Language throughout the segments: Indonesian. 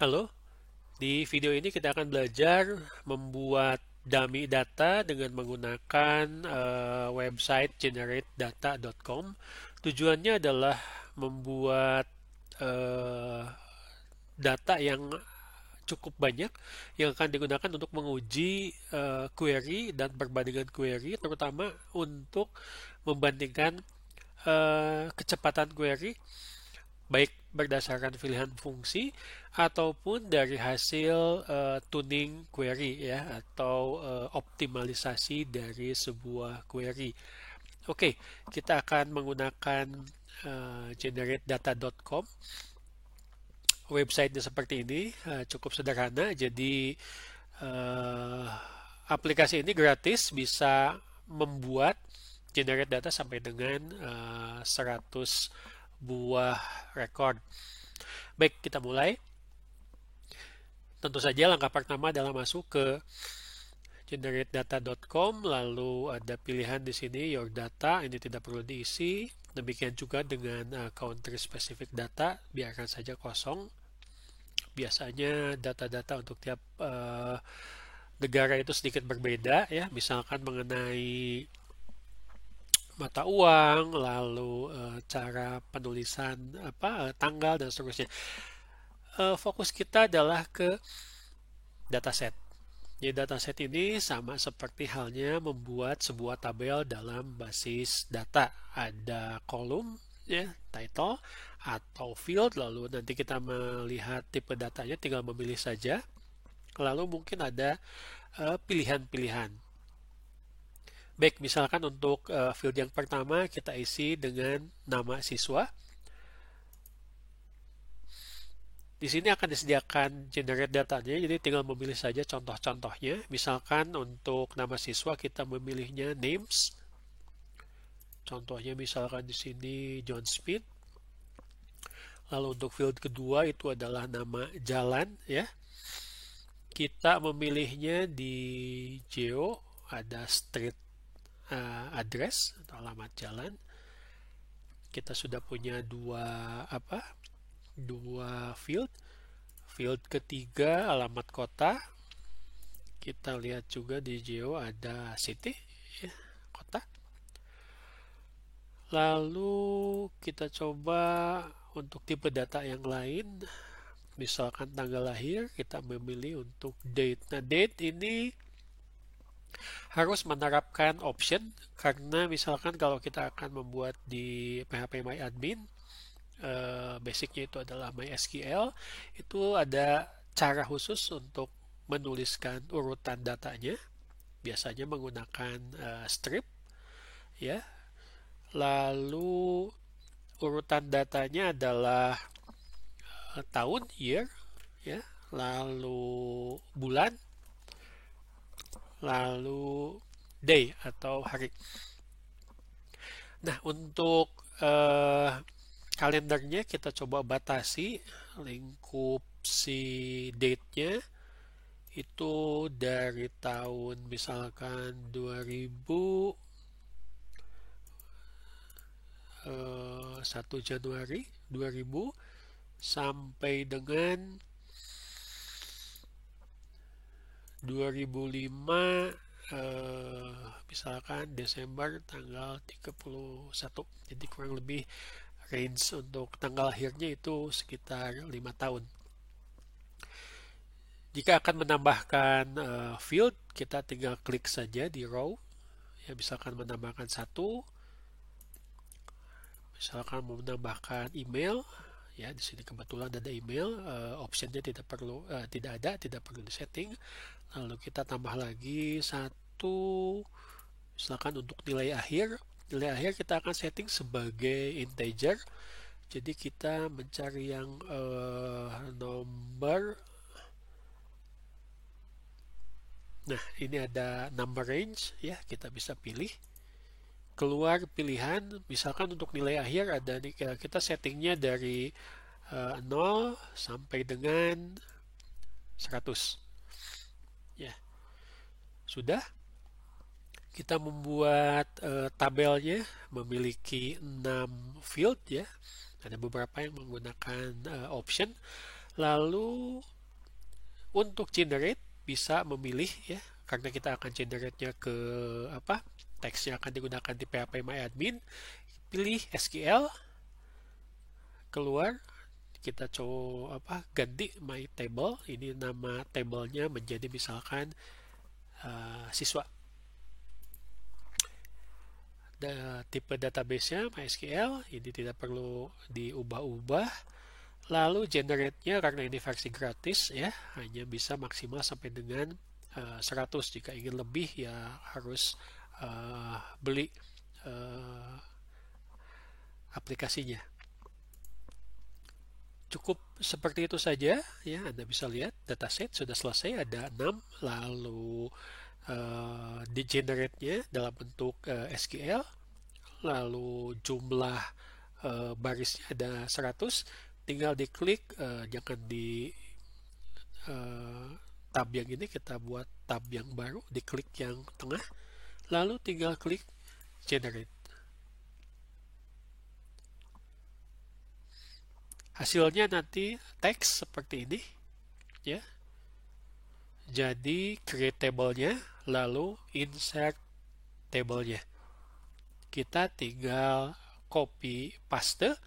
Halo, di video ini kita akan belajar membuat dummy data dengan menggunakan website generatedata.com. Tujuannya adalah membuat eh, data yang cukup banyak yang akan digunakan untuk menguji query dan perbandingan query, terutama untuk membandingkan kecepatan query baik berdasarkan pilihan fungsi ataupun dari hasil tuning query ya atau optimalisasi dari sebuah query. Oke, kita akan menggunakan generatedata.com. Websitenya seperti ini, cukup sederhana. Jadi uh, aplikasi ini gratis, bisa membuat generate data sampai dengan 100 buah record. Baik, kita mulai. Tentu saja langkah pertama adalah masuk ke generatedata.com, lalu ada pilihan di sini your data, ini tidak perlu diisi. Demikian juga dengan country specific data, biarkan saja kosong. Biasanya data-data untuk tiap negara itu sedikit berbeda ya, misalkan mengenai mata uang, lalu cara penulisan tanggal dan seterusnya. Fokus kita adalah ke dataset. Jadi dataset ini sama seperti halnya membuat sebuah tabel dalam basis data. Ada kolom, ya, title atau field, lalu nanti kita melihat tipe datanya, tinggal memilih saja. Lalu mungkin ada pilihan-pilihan. Baik, misalkan untuk field yang pertama kita isi dengan nama siswa. Di sini akan disediakan generate datanya, jadi tinggal memilih saja contoh-contohnya. Misalkan untuk nama siswa kita memilihnya names. Contohnya misalkan di sini John Smith. Lalu untuk field kedua itu adalah nama jalan ya. Kita memilihnya di geo, ada street address atau alamat jalan. Kita sudah punya dua field. Field ketiga alamat kota. Kita lihat juga di geo ada city ya, kota. Lalu kita coba untuk tipe data yang lain. Misalkan tanggal lahir, kita memilih untuk date. Nah, date ini harus menerapkan option karena misalkan kalau kita akan membuat di PHP basicnya itu adalah MySQL, itu ada cara khusus untuk menuliskan urutan datanya, biasanya menggunakan strip ya. Lalu urutan datanya adalah tahun, year ya, lalu bulan, lalu day atau hari. Nah, untuk kalendernya kita coba batasi lingkup si date-nya itu dari tahun misalkan 1 Januari 2000 sampai dengan 2005, misalkan Desember tanggal 31. Jadi kurang lebih range untuk tanggal akhirnya itu sekitar 5 tahun. Jika akan menambahkan field, kita tinggal klik saja di row. Ya, misalkan menambahkan satu, misalkan mau menambahkan email, ya di sini kebetulan ada email, optionnya tidak perlu disetting. Lalu kita tambah lagi satu, misalkan untuk nilai akhir. Nilai akhir kita akan setting sebagai integer. Jadi kita mencari yang nomor. Nah, ini ada number range ya, kita bisa pilih. Keluar pilihan, misalkan untuk nilai akhir ada nih, kita settingnya dari 0 sampai dengan 100. Ya, sudah. Kita membuat tabelnya memiliki 6 field ya. Ada beberapa yang menggunakan option. Lalu untuk generate bisa memilih ya, karena kita akan generate-nya ke apa? Teksnya akan digunakan di PHP-MyAdmin. Pilih SQL, keluar, kita coba ganti my table. Ini nama tablenya menjadi misalkan siswa. Tipe database-nya MySQL, ini tidak perlu diubah-ubah. Lalu generate-nya karena ini versi gratis ya, hanya bisa maksimal sampai dengan 100. Jika ingin lebih ya harus beli aplikasinya. Cukup seperti itu saja ya. Anda bisa lihat dataset sudah selesai, ada 6. Lalu di generate-nya dalam bentuk SQL, lalu jumlah barisnya ada 100. Tinggal diklik, jangan di tab yang ini, kita buat tab yang baru, diklik yang tengah, lalu tinggal klik generate. Hasilnya nanti teks seperti ini ya. Jadi create table-nya, lalu insert table-nya. Kita tinggal copy paste.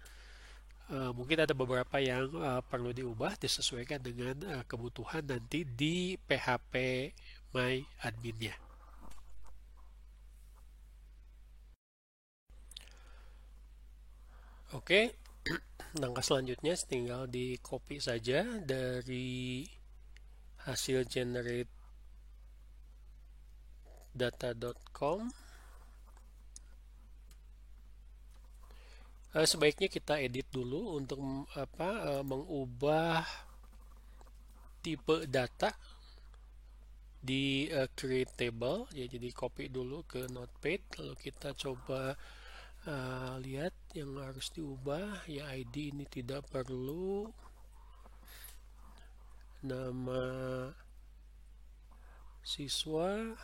Mungkin ada beberapa yang perlu diubah, disesuaikan dengan kebutuhan nanti di PHP MyAdmin-nya. Oke, langkah selanjutnya tinggal di copy saja dari hasil generate data.com. Sebaiknya kita edit dulu untuk mengubah tipe data di create table ya. Jadi copy dulu ke notepad, lalu kita coba lihat yang harus diubah ya. ID ini tidak perlu, nama siswa,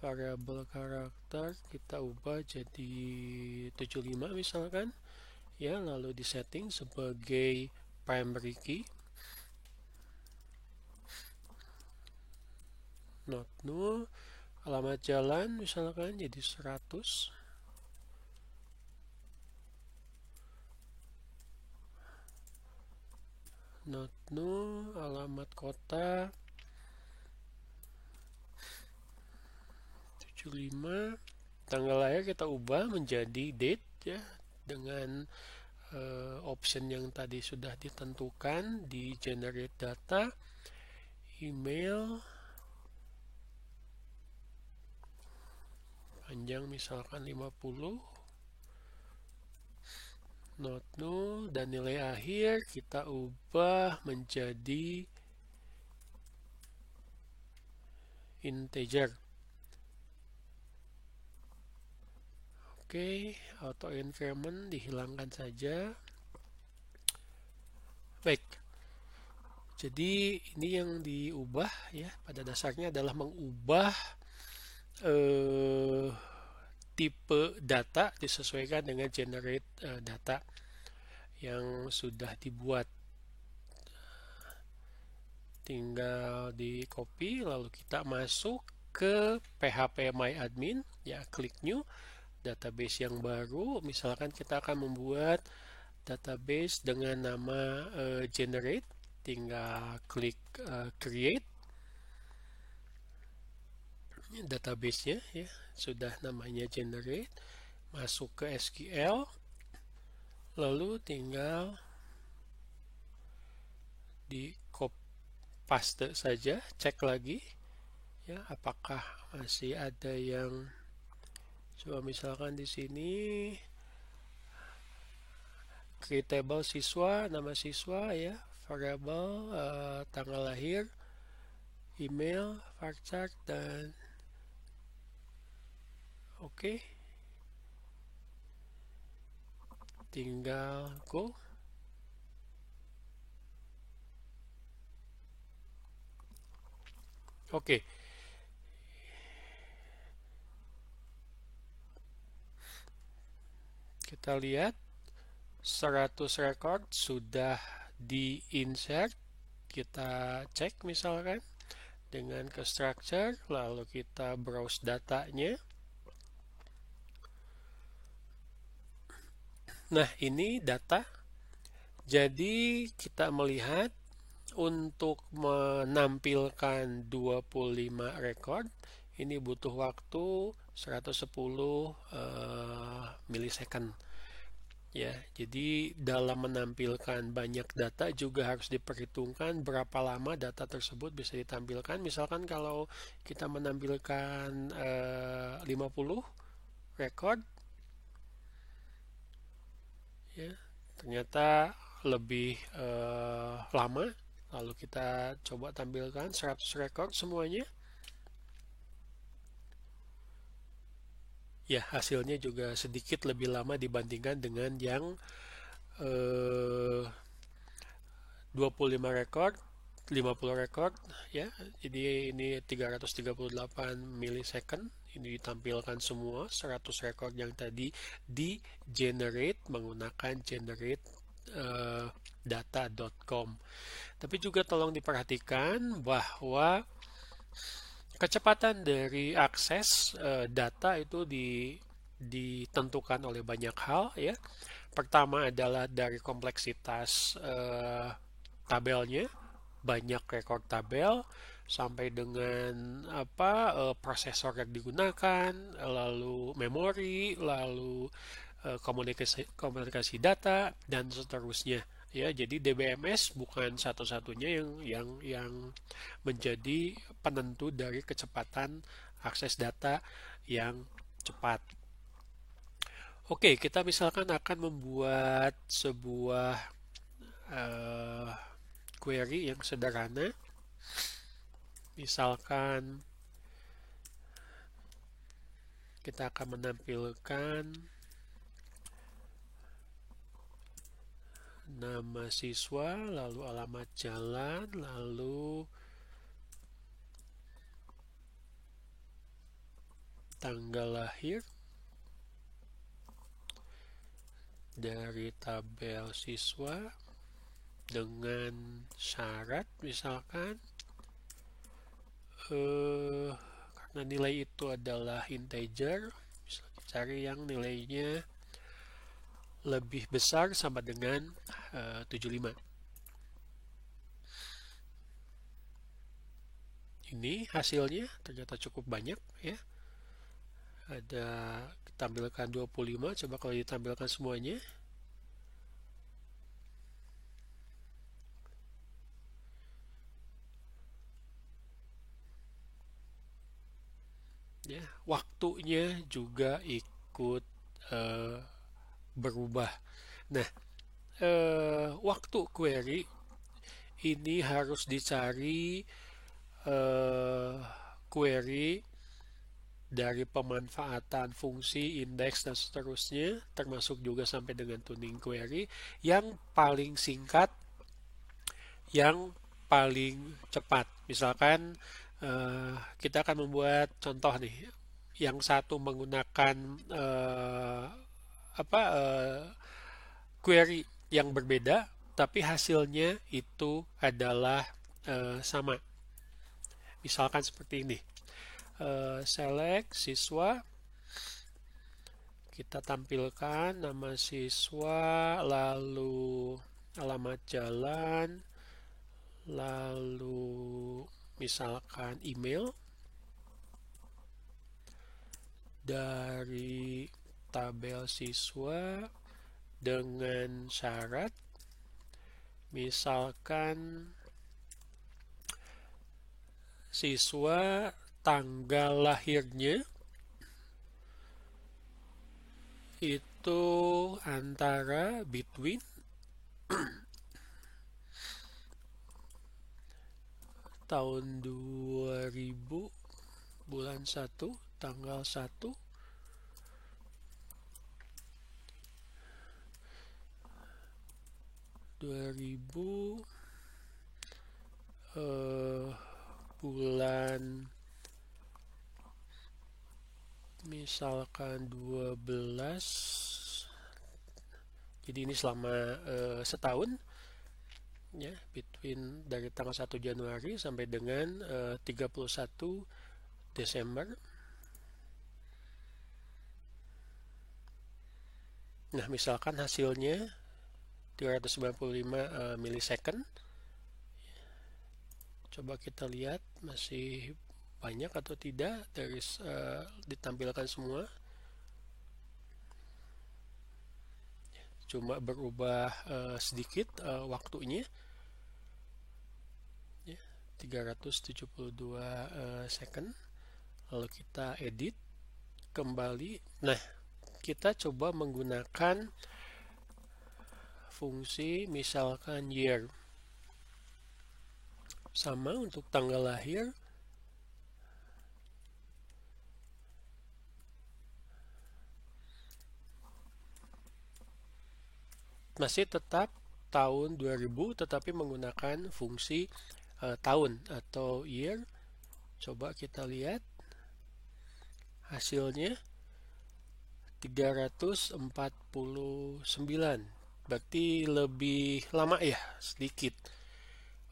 variabel karakter kita ubah jadi 75 misalkan ya, lalu di setting sebagai primary key, not null. Alamat jalan misalkan jadi 100, not null. Alamat kota 75. Tanggal lahir kita ubah menjadi date ya, dengan option yang tadi sudah ditentukan di generate data. Email panjang misalkan 50, not null, dan nilai akhir kita ubah menjadi integer. Oke, auto increment dihilangkan saja. Baik, jadi ini yang diubah ya, pada dasarnya adalah mengubah tipe data disesuaikan dengan generate data yang sudah dibuat. Tinggal di copy, lalu kita masuk ke PHP MyAdmin ya, klik new, database yang baru. Misalkan kita akan membuat database dengan nama generate, tinggal klik create. Database-nya ya sudah namanya generate, masuk ke SQL, lalu tinggal di paste saja, cek lagi ya apakah masih ada yang, coba misalkan di sini create table siswa, nama siswa ya, variabel tanggal lahir, email, varchar, dan oke. Tinggal go. Oke. Kita lihat 100 record sudah di insert Kita cek misalkan dengan ke structure, lalu kita browse datanya. Nah, ini data. Jadi kita melihat untuk menampilkan 25 record ini butuh waktu 110 milisecond. Ya, jadi dalam menampilkan banyak data juga harus diperhitungkan berapa lama data tersebut bisa ditampilkan. Misalkan kalau kita menampilkan 50 record, ya, ternyata lebih lama. Lalu kita coba tampilkan 100 record semuanya. Ya, hasilnya juga sedikit lebih lama dibandingkan dengan yang 25 record, 50 record, ya. Jadi ini 338 milisecond. Ini ditampilkan semua 100 record yang tadi di generate menggunakan generate data.com. Tapi juga tolong diperhatikan bahwa kecepatan dari akses data itu ditentukan oleh banyak hal, ya. Pertama adalah dari kompleksitas tabelnya, banyak rekor tabel sampai dengan prosesor yang digunakan, lalu memori, lalu komunikasi data dan seterusnya. Ya, jadi DBMS bukan satu-satunya yang menjadi penentu dari kecepatan akses data yang cepat. Oke, kita misalkan akan membuat sebuah query yang sederhana. Misalkan kita akan menampilkan nama siswa, lalu alamat jalan, lalu tanggal lahir dari tabel siswa dengan syarat misalkan karena nilai itu adalah integer, bisa dicari yang nilainya lebih besar sama dengan 75. Ini hasilnya ternyata cukup banyak, ya. Ada ditampilkan 25, coba kalau ditampilkan semuanya. Ya, waktunya juga ikut berubah. Nah, waktu query ini harus dicari query dari pemanfaatan fungsi, indeks, dan seterusnya, termasuk juga sampai dengan tuning query, yang paling singkat, yang paling cepat. Misalkan kita akan membuat contoh nih, yang satu menggunakan query yang berbeda, tapi hasilnya itu adalah sama. Misalkan seperti ini. Select siswa, kita tampilkan nama siswa, lalu alamat jalan, lalu misalkan email dari tabel siswa dengan syarat misalkan siswa tanggal lahirnya itu antara between tahun 2000 bulan 1 tanggal 1 2000 bulan misalkan 12, jadi ini selama setahun, ya, between dari tanggal 1 Januari sampai dengan 31 Desember. Nah, misalkan hasilnya 395 milisecond. Coba kita lihat masih banyak atau tidak dari ditampilkan semua. Cuma berubah sedikit waktunya. 372 second. Lalu kita edit kembali. Nah, kita coba menggunakan fungsi misalkan year. Sama untuk tanggal lahir. Masih tetap tahun 2000 tetapi menggunakan fungsi tahun atau year. Coba kita lihat hasilnya 349, berarti lebih lama ya, sedikit.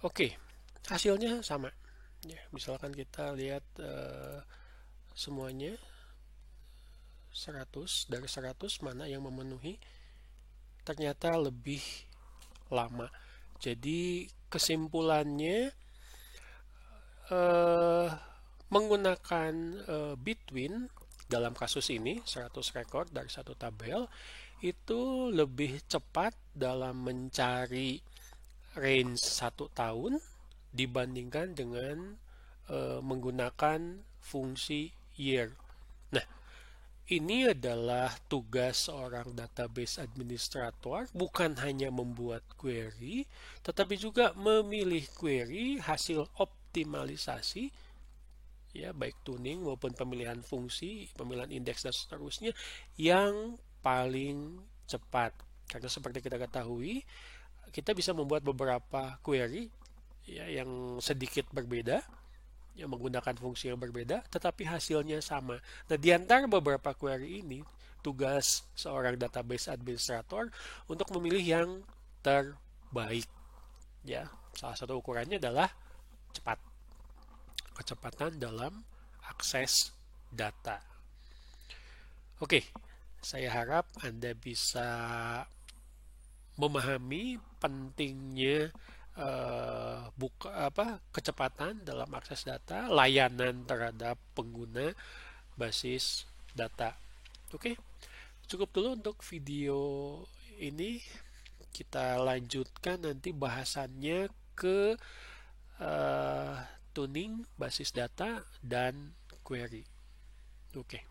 Oke, hasilnya sama ya. Misalkan kita lihat semuanya 100, dari 100 mana yang memenuhi, ternyata lebih lama. Jadi kesimpulannya menggunakan between dalam kasus ini 100 record dari satu tabel itu lebih cepat dalam mencari range 1 tahun dibandingkan dengan menggunakan fungsi year. Nah, ini adalah tugas seorang database administrator, bukan hanya membuat query, tetapi juga memilih query hasil optimalisasi, ya, baik tuning maupun pemilihan fungsi, pemilihan indeks dan seterusnya yang paling cepat. Karena seperti kita ketahui, kita bisa membuat beberapa query ya, yang sedikit berbeda, yang menggunakan fungsi yang berbeda, tetapi hasilnya sama. Nah, di antara beberapa query ini, tugas seorang database administrator untuk memilih yang terbaik. Ya, salah satu ukurannya adalah cepat. Kecepatan dalam akses data. Oke, saya harap Anda bisa memahami pentingnya kecepatan dalam akses data, layanan terhadap pengguna basis data. Oke, cukup dulu untuk video ini. Kita lanjutkan nanti bahasannya ke tuning basis data dan query. Oke,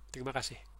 terima kasih.